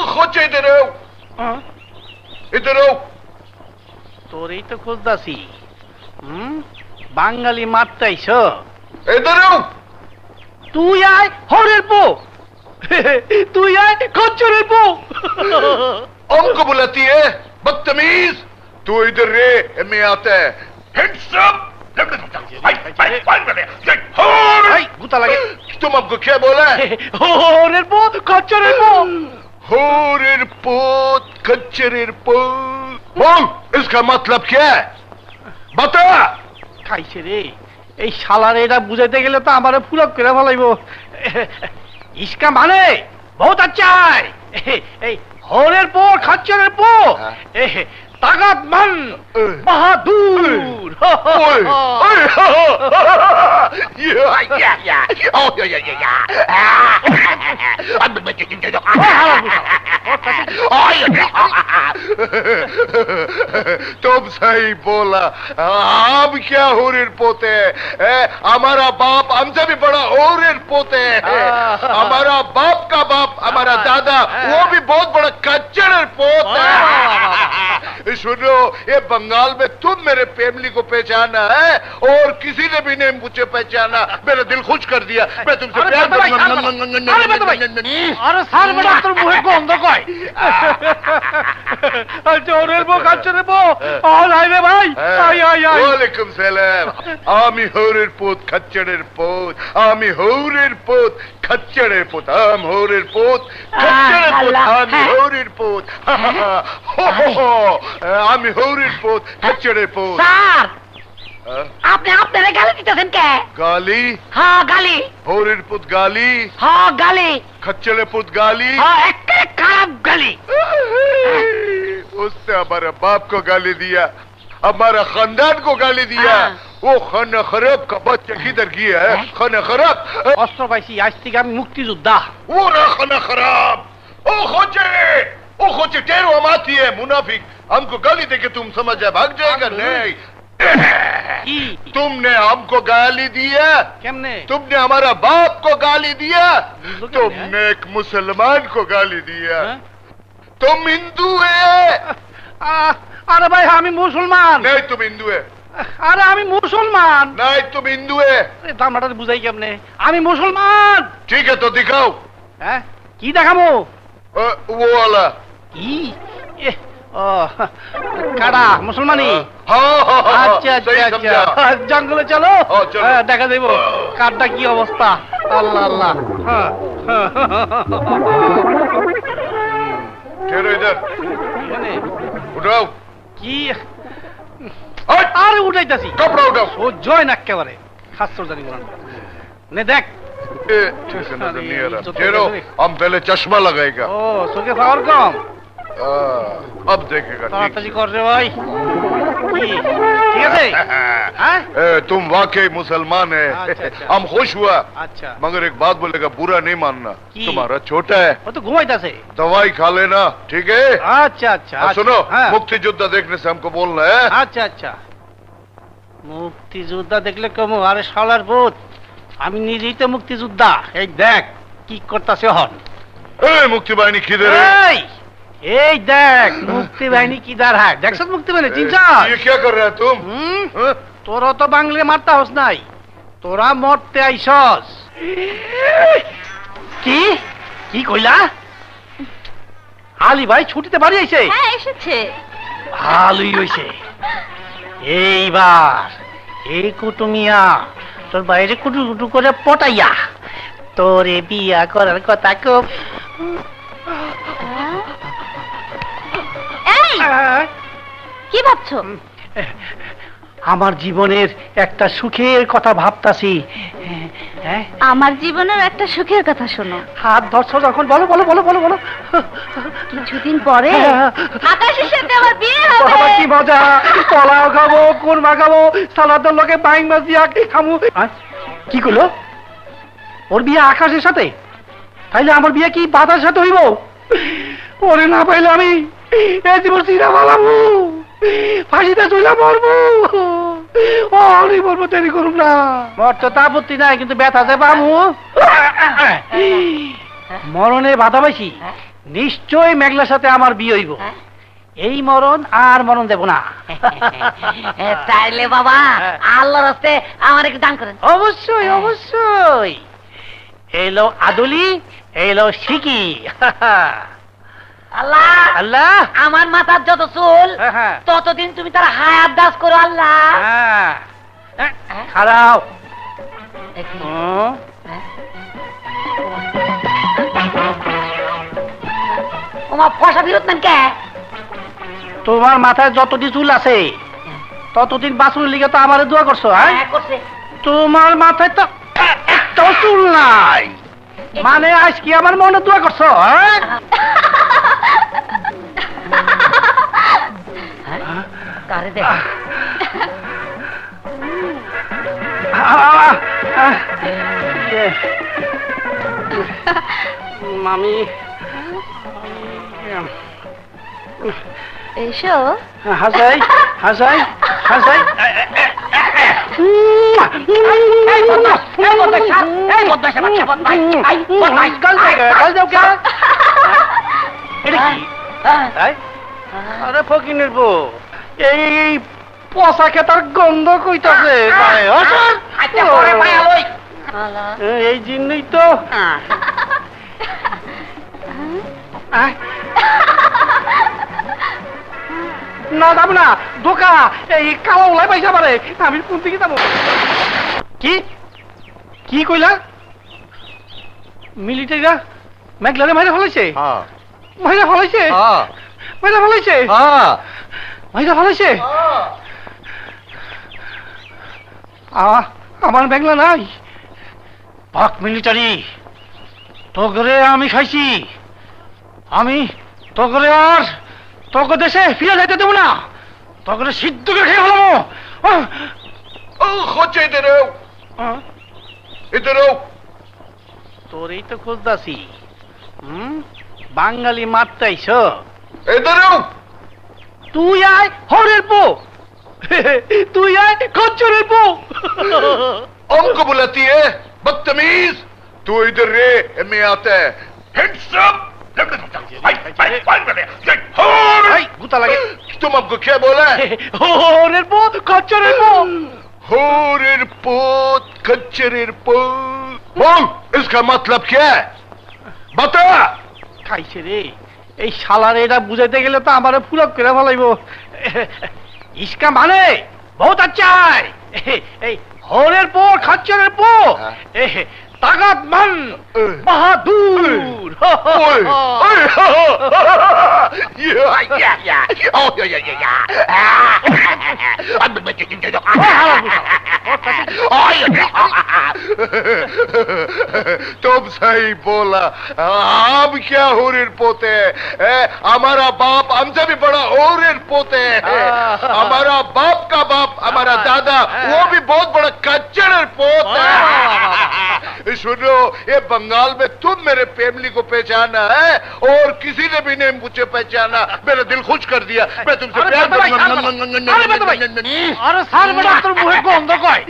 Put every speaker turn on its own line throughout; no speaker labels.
खोचे इधर आओ
তোরই তো খুঁজতাছি বাঙালি মারতাইছ
इधर आओ
তুই আয় হরের পো তুই আয় খচ্চরের পো
हमको बुलाती है बदतमीज तू इधर रे मैं आता है Hands up!
গুতা লাগে
तुम हमको क्या बोला है
হরের পো খচ্চরের পো
होरेर पोत खच्चरेर पोत बोल इसका मतलब क्या है बता
খাইছে রে এই শালার এটা বুঝাইতে গেলে তো আমারে ফুলক করে ফলাইব ইসকা মানে বহুত আচ্ছা এই হরের পো খচ্চরের পো তাগাতমান বাহাদুর
तुम सही बोला हम क्या होरेर पोते हैं हमारा बाप हमसे भी बड़ा होरेर पोते हैं हमारा बाप का बाप हमारा दादा वो भी बहुत बड़ा कच्चर पोत है सुनो ये बंगाल में तुम मेरे फैमिली को पहचाना है और किसी ने भी नहीं मुझे पहचाना मेरा दिल खुश कर दिया मैं तुमसे प्यार
আরে স্যার বেটা তোর মুখে গন্ধ কয় জোরের বো কাচ্চরের বো আয় আয় রে ভাই আয় আয় আয়
ওয়ালাইকুম সালাম আমি হরের পোত খচ্চরের পোত আমি হরের পোত খচ্চরের পোত আম হরের পোত খচ্চরের পোত আমি হরের পোত আমি হরের পোত খচ্চরের পোত
স্যার আপনি আপনারে গালি দিতেছেন কে
गाली
হ্যাঁ গালি
होरेर पुत गाली
হ্যাঁ গালি
खच्चरे पुत गाली
হ্যাঁ একেবারে খারাপ গালি
उसने हमारे बाप को गाली दिया हमारा खानदान को गाली दिया वो खाना खराब का बच्चा किधर गया है खाना खराब
অস্ত্র পাইছি আজ থেকে আমি মুক্তিযোদ্ধা
वो रहा खाना खराब ओ खोचे टेरो हम आती है मुनाफिक हमको गाली दे के तुम समझ जाए भाग जाएगा नहीं
কি
तुमने हमको गाली दिया
কেমনে
तुमने हमारा बाप को गाली दिया
लोग
तुमने एक मुसलमान को गाली दिया
हाँ?
तुम हिंदू है
আরে ভাই আমি মুসলমান
नहीं तुम हिंदू है
আরে আমি মুসলমান
नहीं तुम हिंदू है
দামটা বুঝাই কেমনে আমি মুসলমান
ठीक है तो दिखाओ
হ্যাঁ কি দেখাবো
वो वाला
কি এ, ও কাড়া মুসলমানি
हाँ हाँ हाँ
আচ্ছা আচ্ছা
सही
আচ্ছা
समझा
জঙ্গলে চলো
হ্যাঁ, চলো।
দেখা দেব কারটা কি অবস্থা আল্লাহ আল্লাহ হ্যাঁ
ठहरो इधर
এখানে
उठाओ
কি
हट!
আরে উঠাইতাছি
कपड़ा उठाओ
সহ্যই না একেবারে খাসর জানি বলান নে দেখ
ठीक है नजर नहीं आ रहा ठहरो हम पहले चश्मा लगाएगा
ও চোখে পাওয়ার কম
अब देखेगा ठीक
তাড়াতাড়ি কর রে ভাই কি ঠিক আছে হ্যাঁ
तुम वाकई मुसलमान है
अच्छा, अच्छा।
हम खुश हुआ
আচ্ছা
मगर एक बात बोलेगा बुरा नहीं मानना
की?
तुम्हारा छोटा है
ও তো ঘুমাইতাছে
दवाई खा लेना ठीक है
আচ্ছা আচ্ছা
और सुनो
হ্যাঁ
मुक्ति योद्धा देखने से हमको बोलना है
আচ্ছা আচ্ছা মুক্তিযোদ্ধা দেখলে কমো আরে শালার ভূত আমি নিজেই তো মুক্তিযোদ্ধা এই দেখ কি করতাছে হন
ए, मुक्ति बाहिनी किधर है
এই এই দেখ মুক্তি বাহিনী কি দাঁড়ায় দেখছ মুক্তি বাহিনী চিনছা
ये क्या कर रहा है तुम हाँ?
তোরা তো বাংলে মারতা হস নাই তোরা মরতে আইসস কি কি কইলা আলী ভাই ছুটিতে বাড়ি আইছে
হ্যাঁ এসেছে
ভালোই হইছে এইবার এই কুটুমিয়া তোর বাইরে কুটু কুটু করে পটাইয়া তোরে বিয়া করার কথা খুব
এই কি ভাবছো
আমার জীবনের একটা সুখের কথা ভাবতাছি হ্যাঁ
আমার জীবনের একটা সুখের কথা শোনো
হাত ধরছো যখন বলো বলো বলো বলো বলো
কিছুদিন পরে আকাশের সাথে আমার বিয়ে
বাবা
হবে
কি মজা পোলাও খাবো কোরমা খাবো সালাদের লোকে বাইং মাছ দিয়া খামু কি করলো ওর বিয়ে আকাশের সাথে তাইলে আমার বিয়ে কি বাতার সাথে হইব ওরে না পাইলে আমি এই জীবন চিরা বলাবো ফাঁসিতে চলে মরবো অনেক মরবো দেরি করুন না মর তো আপত্তি নাই কিন্তু ব্যথা যে পামু মরণে বাধা পাইছি নিশ্চয় মেঘলার সাথে আমার বিয়ে হইব।
হ্যাঁ?
এই মরণ আর মরণ দেব না।
তাইলে বাবা আল্লাহর রাস্তে আমার একটু দান করেন।
অবশ্যই অবশ্যই। এলো আদুলি, এলো শিকি।
আল্লাহ
আল্লাহ,
আমার মাথার যত চুল
হ্যাঁ।
ততদিন তুমি তার হায়াত দাস করো আল্লাহ।
হ্যাঁ। খারাও।
ওমা ফসা বিরত নেন কে?
তোমার মাথায় যতদিন চুল আছে ততদিন বাঁচুর লিগে তো আমারে দোয়া করছো। হ্যাঁ,
করছে।
তোমার মাথায় তো একটাও চুল নাই, মানে আজ কি আমার মনে দোয়া করছো? হ্যাঁ,
কারে দেখ
মামি
এসো।
হাসাই হাসাই হাসাই। আরে ফকিনের বউ, এই পচা খেতার গন্ধ কইতাছে। এই জন্যই তো না যাবো না, ধোকা। এই কালো ওলাই পাইসা পারে, আমি কোন দিকে যাবো? কি কি কইলা? মিলিটারিরা মেঘলারে মাইরা ফেলাইছে? মাইরা ফেলাইছে? মাইরা ফেলাইছে? মাইরা ফেলাইছে? আমার মেঘলা নাই। পাক মিলিটারি, তোগরে আমি খাইছি। আমি তোগরে আর তোকে দেশে ফিরে যাইতে দেবো না। তোকে সিদ্ধ করে খেয়ে ফেলাবো।
হচ্ছে এদেরও
তোরই তো খুঁজতাছি। বাঙালি মারতাইছ?
এদেরও
তুই আয় হরের পো, তুই আয় খচ্চরের পো।
हमको बुलाती है बदतमीज। तू इधर रे, मैं आता है। Hands up!
গুতা লাগে।
तुम हमको क्या बोला है?
হরের পো, খচ্চরের পো।
होरेर पोत खच्चरेर पोत। बोल, इसका मतलब क्या है? बता।
খাইছে রে, এই শালারে এটা বুঝাইতে গেলে তো আমার ফুলক করে ফেলাইব। ইসকা মানে বহুত আচ্ছা। এই হরের পো, খচ্চরের পো, তাগাত মান বাহাদুর।
तुम सही बोला। हम क्या होरेर पोते हैं? हमारा बाप हमसे भी बड़ा होरेर पोते हैं। हमारा बाप का बाप, हमारा दादा, वो भी बहुत बड़ा कच्चर पोत है। सुनो, ये बंगाल में तुम मेरे फैमिली को पहचाना है और किसी ने भी नहीं मुझे पहचाना। मेरा दिल खुश कर दिया। मैं तुमसे प्यार
আরে স্যার বেটা, তোর মুখে গন্ধ কয়।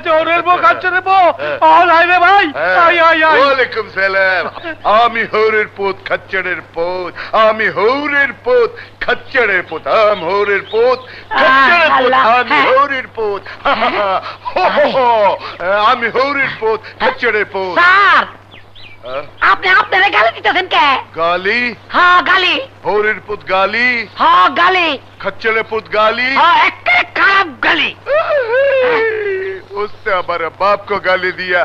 চোরের বউ, খাচ্চরের বউ। আয় রে ভাই, আয় আয় আয়।
ওয়ালাইকুম সালাম। আমি হৌরের পোত, খচ্চরের পোত। আমি হৌরের পোত, খচ্চরের পোত। আম হৌরের পোত, খচ্চরের পোত। আমি হৌরের পোত। আমি হৌরের পোত, খচ্চরের পোত।
স্যার, আপনি আপনারে গালি দিতেছেন কে?
গালি?
হ্যাঁ গালি।
হৌরের পোত গালি?
হ্যাঁ গালি।
खच्चरे पुत गाली?
হ্যাঁ একেবারে খারাপ गाली।
उसने हमारे बाप को गाली दिया,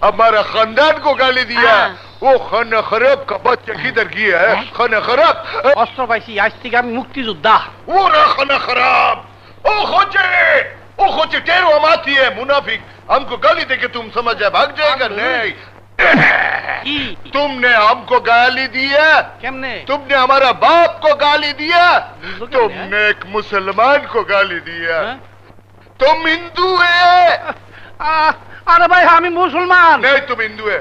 हमारा खानदान को गाली दिया। वो खाना खराब का बच्चा किधर गया है? खाना खराब।
অস্ত্র পাইছি, আজ থেকে আমি মুক্তিযোদ্ধা।
वो रहा खाना खराब। ओ खोचे टेरो हम आती है मुनाफिक। हमको गाली देके तुम समझ जाए भाग जाएगा? नहीं,
কি
तुमने हमको गाली दिया।
কেমনে?
तुमने हमारा बाप को गाली दिया।
लोग
तुमने एक मुसलमान को गाली दिया।
हाँ?
तुम हिंदू है?
আরে ভাই আমি মুসলমান।
नहीं, तुम हिंदू है।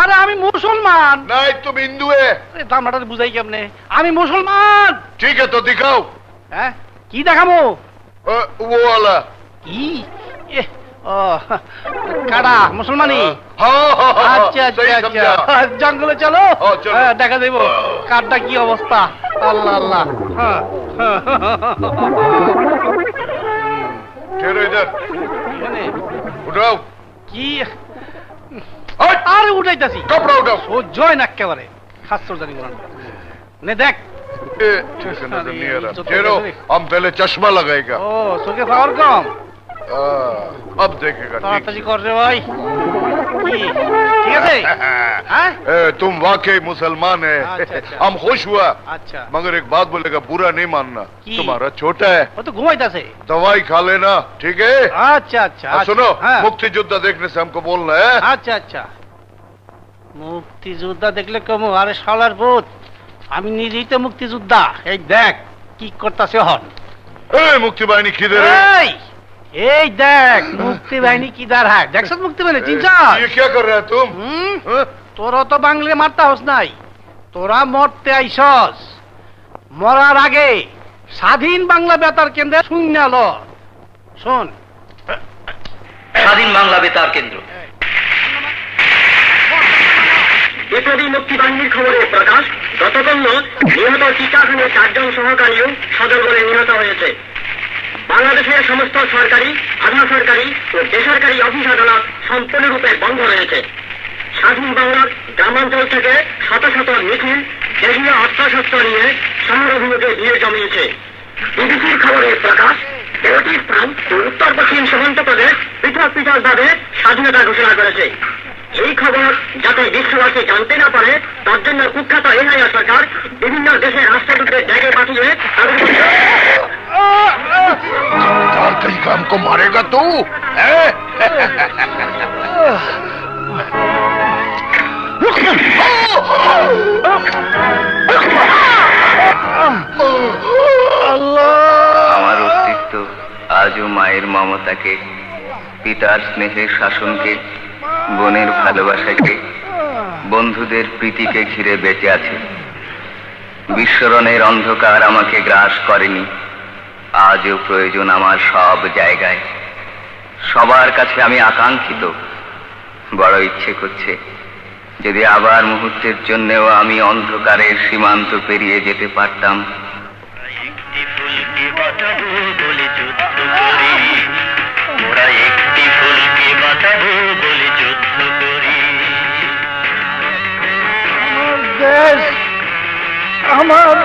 আরে আমি মুসলমান।
नहीं, तुम हिंदू है।
দামটা বুঝাই কেমনে? আমি মুসলমান।
ठीक है, तो दिखाओ।
হ্যাঁ, কি দেখাবো?
वो वाला।
কি ও কারা মুসলমানি?
हाँ हाँ हाँ
আচ্ছা আচ্ছা
सही
আচ্ছা
समझा
জঙ্গলে চলো।
ও, চলো।
হ্যাঁ, দেখা দেব কারটা কি অবস্থা। আল্লাহ আল্লাহ। হ্যাঁ, হ্যাঁ,
ठहरो इधर
মানে
उठाओ
কি
हट!
আরে উঠাইতাছি
कपड़ा उठाओ
সহ্য হয় না একেবারে খাসর জানি বলান নে দেখ।
ए, ठीक से नजर नहीं आ रहा
जो तो
ठहरो
नजर-
हम पहले चश्मा लगाएगा
ও চোখে পাওয়ার কম।
अब देखेगा ठीक
তাড়াতাড়ি কর রে ভাই। কি ঠিক আছে? হ্যাঁ
ए, तुम वाकई मुसलमान है
अच्छा, अच्छा।
हम खुश हुआ
আচ্ছা
मगर एक बात बोलेगा बुरा नहीं मानना
की?
तुम्हारा छोटा है
ও তো ঘুমাইতাছে।
दवाई खा लेना ठीक है
আচ্ছা আচ্ছা
और सुनो
হ্যাঁ
मुक्ति युद्ध देखने से हमको बोलना है
আচ্ছা আচ্ছা মুক্তিযোদ্ধা দেখলে কমু? আরে শালার ভূত, আমি নিজেই তো মুক্তিযোদ্ধা। এই দেখ কি করতাছে হন।
ए, मुक्ति बाहिनी किधर है
এই এই দেখ মুক্তি বাহিনী কি দাঁড়ায় দেখছ? মুক্তি বাহিনী চিনছস?
ये क्या कर रहा है तुम
হুম?
हाँ?
তোরা তো বাংলে মারতে হস নাই, তোরা মরতে আইসস। মরার আগে স্বাধীন বাংলা বেতার কেন্দ্রে শুনাল শোন।
স্বাধীন বাংলা বেতার কেন্দ্র। এপ্রতি মুক্তি বাহিনীর খবরে প্রকাশ, গতকাল নিহত চিটাখানের 4 জন সহকারীও সদর বলে নিহত হয়েছে। বাংলাদেশের সমস্ত সরকারি, আধা সরকারি ও বেসরকারি অফিস আদালত সম্পূর্ণরূপে বন্ধ রয়েছে। স্বাধীন বাংলার গ্রামাঞ্চল থেকে শত শত মিছিল দেশীয় অস্ত্রশস্ত্র নিয়ে শহর অভিমুখে ভিড় জমিয়েছে। বিবিসির খবরে প্রকাশ, 13টি স্থান ও উত্তর পশ্চিম সীমান্ত প্রদেশ পৃথক পৃথকভাবে স্বাধীনতা ঘোষণা করেছে। এই খবর যাতে বিশ্ববাসী জানতে না পারে তার জন্য কুখ্যাত এনআইএ সরকার বিভিন্ন দেশের রাষ্ট্রদূতদের ডেকে পাঠিয়ে তাদের
चार कहीं का हमको मारेगा तू हैं?
আমার অস্তিত্ব আজও মায়ের মমতাকে, পিতার স্নেহের শাসনকে, বোনের ভালোবাসাকে, বন্ধুদের প্রীতিকে ঘিরে বেঁচে আছে। বিস্মরণের অন্ধকার আমাকে গ্রাস করেনি। আজও প্রয়োজন আমার সব জায়গায়। সবার কাছে আমি আকাঙ্ক্ষিত। বড় ইচ্ছে করছে যদি আবার মুহূর্তের জন্যেও আমি অন্ধকারের সীমান্ত পেরিয়ে যেতে পারতাম। একটি ফুলকে বাঁচাবো বলে যুদ্ধ করি, ওরা একটি ফুলকে বাঁচাবো বলে যুদ্ধ করি।
দেশ আমার